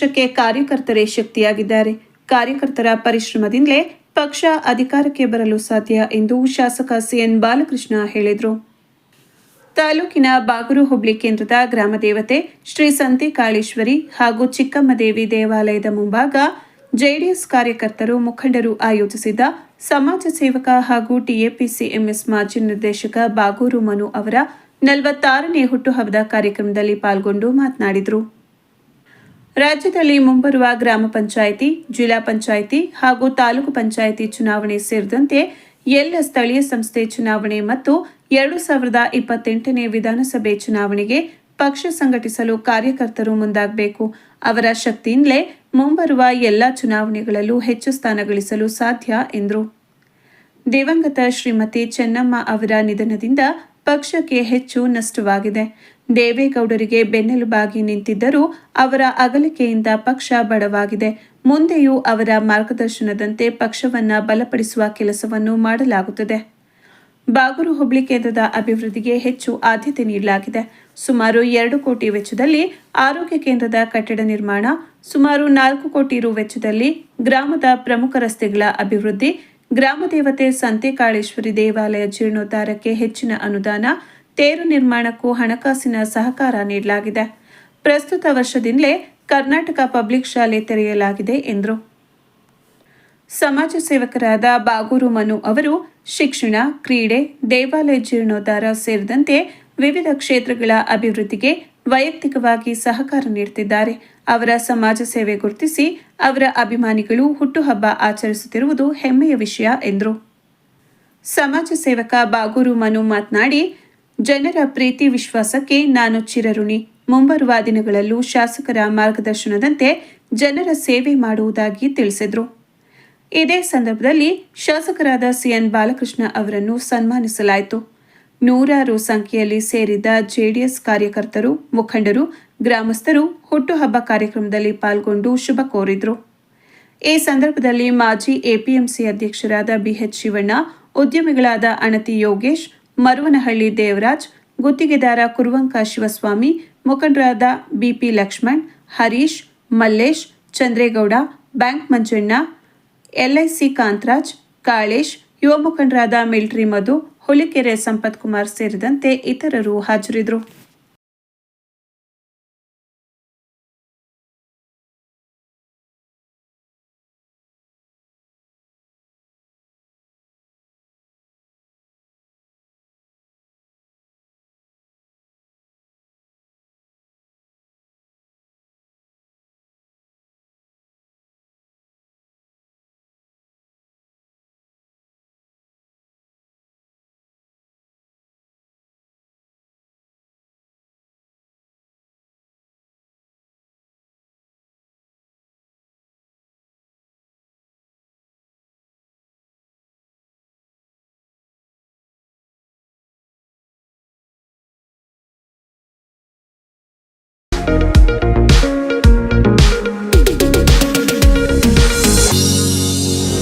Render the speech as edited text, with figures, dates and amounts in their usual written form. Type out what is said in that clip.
ಪಕ್ಷಕ್ಕೆ ಕಾರ್ಯಕರ್ತರೇ ಶಕ್ತಿಯಾಗಿದ್ದಾರೆ. ಕಾರ್ಯಕರ್ತರ ಪರಿಶ್ರಮದಿಂದಲೇ ಪಕ್ಷ ಅಧಿಕಾರಕ್ಕೆ ಬರಲು ಸಾಧ್ಯ ಎಂದು ಶಾಸಕ ಸಿಎನ್ ಬಾಲಕೃಷ್ಣ ಹೇಳಿದರು. ತಾಲೂಕಿನ ಬಾಗೂರು ಹೋಬಳಿ ಕೇಂದ್ರದ ಗ್ರಾಮ ದೇವತೆ ಶ್ರೀ ಸಂತೆಕಾಳೇಶ್ವರಿ ಹಾಗೂ ಚಿಕ್ಕಮ್ಮದೇವಿ ದೇವಾಲಯದ ಮುಂಭಾಗ ಜೆಡಿಎಸ್ ಕಾರ್ಯಕರ್ತರು ಮುಖಂಡರು ಆಯೋಜಿಸಿದ್ದ ಸಮಾಜ ಸೇವಕ ಹಾಗೂ ಟಿಎಪಿಸಿಎಂಎಸ್ ಮಾಜಿ ನಿರ್ದೇಶಕ ಬಾಗೂರು ಮನು ಅವರ 46ನೇ ಹುಟ್ಟುಹಬ್ಬದ ಕಾರ್ಯಕ್ರಮದಲ್ಲಿ ಪಾಲ್ಗೊಂಡು ಮಾತನಾಡಿದರು. ರಾಜ್ಯದಲ್ಲಿ ಮುಂಬರುವ ಗ್ರಾಮ ಪಂಚಾಯಿತಿ, ಜಿಲ್ಲಾ ಪಂಚಾಯಿತಿ ಹಾಗೂ ತಾಲೂಕು ಪಂಚಾಯಿತಿ ಚುನಾವಣೆ ಸೇರಿದಂತೆ ಎಲ್ಲ ಸ್ಥಳೀಯ ಸಂಸ್ಥೆ ಚುನಾವಣೆ ಮತ್ತು 2028ನೇ ವಿಧಾನಸಭೆ ಚುನಾವಣೆಗೆ ಪಕ್ಷ ಸಂಘಟಿಸಲು ಕಾರ್ಯಕರ್ತರು ಮುಂದಾಗಬೇಕು. ಅವರ ಶಕ್ತಿಯಿಂದಲೇ ಮುಂಬರುವ ಎಲ್ಲ ಚುನಾವಣೆಗಳಲ್ಲೂ ಹೆಚ್ಚು ಸ್ಥಾನ ಗಳಿಸಲು ಸಾಧ್ಯ ಎಂದರು. ದಿವಂಗತ ಶ್ರೀಮತಿ ಚೆನ್ನಮ್ಮ ಅವರ ನಿಧನದಿಂದ ಪಕ್ಷಕ್ಕೆ ಹೆಚ್ಚು ನಷ್ಟವಾಗಿದೆ. ದೇವೇಗೌಡರಿಗೆ ಬೆನ್ನೆಲುಬಾಗಿ ನಿಂತಿದ್ದರೂ ಅವರ ಅಗಲಿಕೆಯಿಂದ ಪಕ್ಷ ಬಡವಾಗಿದೆ. ಮುಂದೆಯೂ ಅವರ ಮಾರ್ಗದರ್ಶನದಂತೆ ಪಕ್ಷವನ್ನು ಬಲಪಡಿಸುವ ಕೆಲಸವನ್ನು ಮಾಡಲಾಗುತ್ತದೆ. ಬಾಗೂರು ಹೋಬಳಿ ಕೇಂದ್ರದ ಅಭಿವೃದ್ಧಿಗೆ ಹೆಚ್ಚು ಆದ್ಯತೆ ನೀಡಲಾಗಿದೆ. ಸುಮಾರು 2 ಕೋಟಿ ವೆಚ್ಚದಲ್ಲಿ ಆರೋಗ್ಯ ಕೇಂದ್ರದ ಕಟ್ಟಡ ನಿರ್ಮಾಣ, ಸುಮಾರು 4 ಕೋಟಿ ರು ವೆಚ್ಚದಲ್ಲಿ ಗ್ರಾಮದ ಪ್ರಮುಖ ರಸ್ತೆಗಳ ಅಭಿವೃದ್ಧಿ, ಗ್ರಾಮ ದೇವತೆ ಸಂತೆಕಾಳೇಶ್ವರಿ ದೇವಾಲಯ ಜೀರ್ಣೋದ್ಧಾರಕ್ಕೆ ಹೆಚ್ಚಿನ ಅನುದಾನ, ತೇರು ನಿರ್ಮಾಣಕ್ಕೂ ಹಣಕಾಸಿನ ಸಹಕಾರ ನೀಡಲಾಗಿದೆ. ಪ್ರಸ್ತುತ ವರ್ಷದಿಂದಲೇ ಕರ್ನಾಟಕ ಪಬ್ಲಿಕ್ ಶಾಲೆ ತೆರೆಯಲಾಗಿದೆ ಎಂದರು. ಸಮಾಜ ಸೇವಕರಾದ ಬಾಗೂರು ಮನು ಅವರು ಶಿಕ್ಷಣ, ಕ್ರೀಡೆ, ದೇವಾಲಯ ಜೀರ್ಣೋದ್ಧಾರ ಸೇರಿದಂತೆ ವಿವಿಧ ಕ್ಷೇತ್ರಗಳ ಅಭಿವೃದ್ಧಿಗೆ ವೈಯಕ್ತಿಕವಾಗಿ ಸಹಕಾರ ನೀಡುತ್ತಿದ್ದಾರೆ. ಅವರ ಸಮಾಜ ಸೇವೆ ಗುರುತಿಸಿ ಅವರ ಅಭಿಮಾನಿಗಳು ಹುಟ್ಟುಹಬ್ಬ ಆಚರಿಸುತ್ತಿರುವುದು ಹೆಮ್ಮೆಯ ವಿಷಯ ಎಂದರು. ಸಮಾಜ ಸೇವಕ ಬಾಗೂರು ಮನು ಮಾತನಾಡಿ, ಜನರ ಪ್ರೀತಿ ವಿಶ್ವಾಸಕ್ಕೆ ನಾನು ಚಿರಋಣಿ. ಮುಂಬರುವ ದಿನಗಳಲ್ಲೂ ಶಾಸಕರ ಮಾರ್ಗದರ್ಶನದಂತೆ ಜನರ ಸೇವೆ ಮಾಡುವುದಾಗಿ ತಿಳಿಸಿದರು. ಇದೇ ಸಂದರ್ಭದಲ್ಲಿ ಶಾಸಕರಾದ ಸಿಎನ್ ಬಾಲಕೃಷ್ಣ ಅವರನ್ನು ಸನ್ಮಾನಿಸಲಾಯಿತು. ನೂರಾರು ಸಂಖ್ಯೆಯಲ್ಲಿ ಸೇರಿದ್ದ ಜೆಡಿಎಸ್ ಕಾರ್ಯಕರ್ತರು, ಮುಖಂಡರು, ಗ್ರಾಮಸ್ಥರು ಹುಟ್ಟುಹಬ್ಬ ಕಾರ್ಯಕ್ರಮದಲ್ಲಿ ಪಾಲ್ಗೊಂಡು ಶುಭ ಕೋರಿದರು. ಈ ಸಂದರ್ಭದಲ್ಲಿ ಮಾಜಿ ಎಪಿಎಂಸಿ ಅಧ್ಯಕ್ಷರಾದ ಬಿಎಚ್ ಶಿವಣ್ಣ, ಉದ್ಯಮಿಗಳಾದ ಅಣತಿ ಯೋಗೇಶ್, ಮರುವನಹಳ್ಳಿ ದೇವರಾಜ್, ಗುತ್ತಿಗೆದಾರ ಕುರುವಂಕ ಶಿವಸ್ವಾಮಿ, ಮುಖಂಡರಾದ BP Lakshman, Harish, Mallesh, Chandregowda, bank Manjanna, LIC Kantharaj, Kalesh, ಯುವ ಮುಖಂಡರಾದ ಮಿಲ್ಟ್ರಿ ಮಧು, ಹುಲಿಕೆರೆ ಸಂಪತ್ ಕುಮಾರ್ ಸೇರಿದಂತೆ ಇತರರು ಹಾಜರಿದ್ದರು.